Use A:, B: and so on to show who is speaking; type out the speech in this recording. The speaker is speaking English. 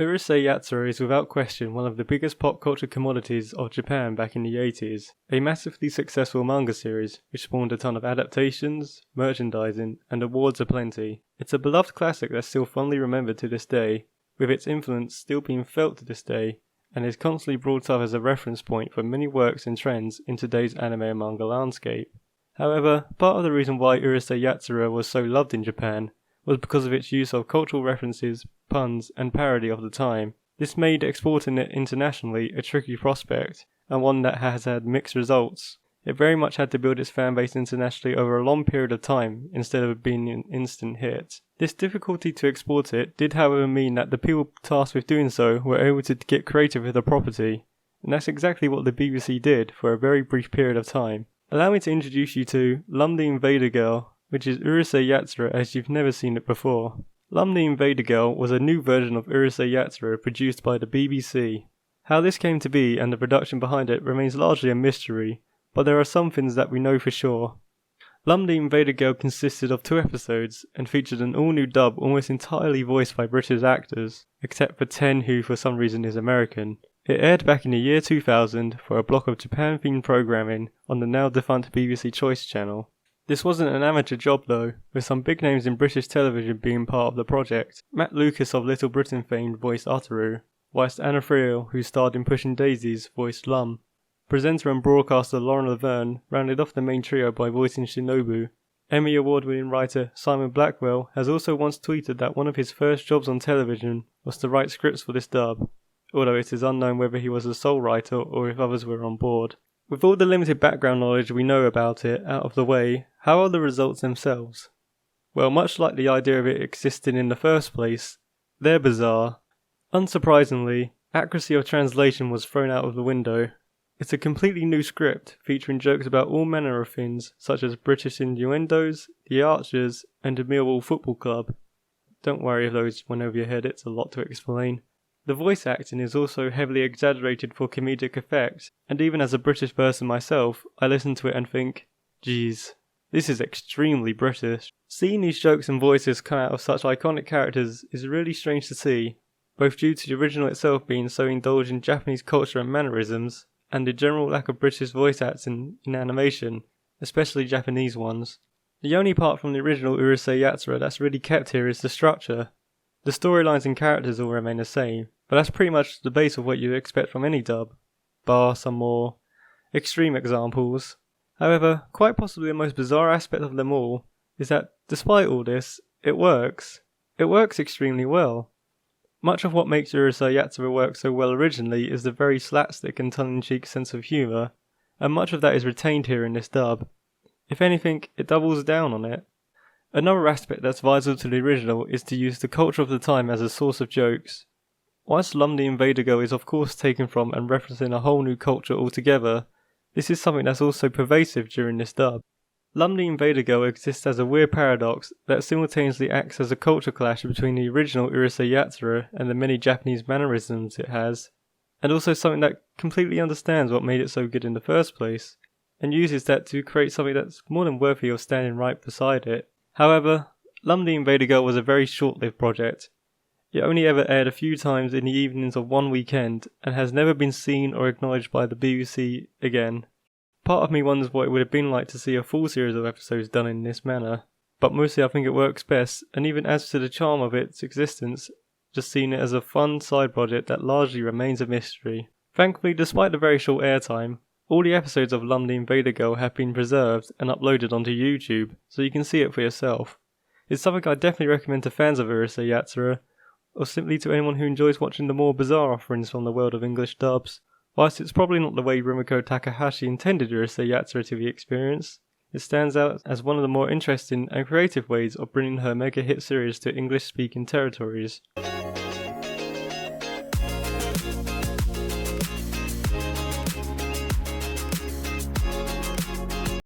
A: Urusei Yatsura is without question one of the biggest pop culture commodities of Japan back in the 80s, a massively successful manga series which spawned a ton of adaptations, merchandising, and awards aplenty. It's a beloved classic that's still fondly remembered to this day, with its influence still being felt to this day, and is constantly brought up as a reference point for many works and trends in today's anime and manga landscape. However, part of the reason why Urusei Yatsura was so loved in Japan was because of its use of cultural references, puns, and parody of the time. This made exporting it internationally a tricky prospect, and one that has had mixed results. It very much had to build its fanbase internationally over a long period of time instead of being an instant hit. This difficulty to export it did however mean that the people tasked with doing so were able to get creative with the property, and that's exactly what the BBC did for a very brief period of time. Allow me to introduce you to Lum the Invader Girl, which is Urusei Yatsura as you've never seen it before. Lum the Invader Girl was a new version of Urusei Yatsura produced by the BBC. How this came to be and the production behind it remains largely a mystery, but there are some things that we know for sure. Lum the Invader Girl consisted of 2 episodes and featured an all-new dub almost entirely voiced by British actors, except for Ten, who for some reason is American. It aired back in the year 2000 for a block of Japan-themed programming on the now defunct BBC Choice channel. This wasn't an amateur job though, with some big names in British television being part of the project. Matt Lucas of Little Britain fame voiced Ataru, whilst Anna Friel, who starred in Pushing Daisies, voiced Lum. Presenter and broadcaster Lauren Laverne rounded off the main trio by voicing Shinobu. Emmy Award-winning writer Simon Blackwell has also once tweeted that one of his first jobs on television was to write scripts for this dub, although it is unknown whether he was the sole writer or if others were on board. With all the limited background knowledge we know about it out of the way, how are the results themselves? Well, much like the idea of it existing in the first place, they're bizarre. Unsurprisingly, accuracy of translation was thrown out of the window. It's a completely new script, featuring jokes about all manner of things, such as British innuendos, the Archers, and the Millwall Football Club. Don't worry if those went over your head, it's a lot to explain. The voice acting is also heavily exaggerated for comedic effect, and even as a British person myself, I listen to it and think, geez, this is extremely British. Seeing these jokes and voices come out of such iconic characters is really strange to see, both due to the original itself being so indulged in Japanese culture and mannerisms, and the general lack of British voice acting in animation, especially Japanese ones. The only part from the original Urusei Yatsura that's really kept here is the structure. The storylines and characters all remain the same, but that's pretty much the base of what you expect from any dub, bar some more extreme examples. However, quite possibly the most bizarre aspect of them all is that, despite all this, it works. It works extremely well. Much of what makes Urusei Yatsura work so well originally is the very slapstick and tongue-in-cheek sense of humour, and much of that is retained here in this dub. If anything, it doubles down on it. Another aspect that's vital to the original is to use the culture of the time as a source of jokes. Whilst Lum the Invader Girl is of course taken from and referencing a whole new culture altogether, this is something that's also pervasive during this dub. Lum the Invader Girl exists as a weird paradox that simultaneously acts as a culture clash between the original Urusei Yatsura and the many Japanese mannerisms it has, and also something that completely understands what made it so good in the first place, and uses that to create something that's more than worthy of standing right beside it. However, Lum the Invader Girl was a very short-lived project. It only ever aired a few times in the evenings of one weekend, and has never been seen or acknowledged by the BBC again. Part of me wonders what it would have been like to see a full series of episodes done in this manner, but mostly I think it works best, and even adds to the charm of its existence, just seeing it as a fun side project that largely remains a mystery. Thankfully, despite the very short airtime, all the episodes of Lum the Invader Girl have been preserved and uploaded onto YouTube, so you can see it for yourself. It's something I definitely recommend to fans of Urusei Yatsura, or simply to anyone who enjoys watching the more bizarre offerings from the world of English dubs. Whilst it's probably not the way Rumiko Takahashi intended Urusei Yatsura to be experienced, it stands out as one of the more interesting and creative ways of bringing her mega hit series to English-speaking territories.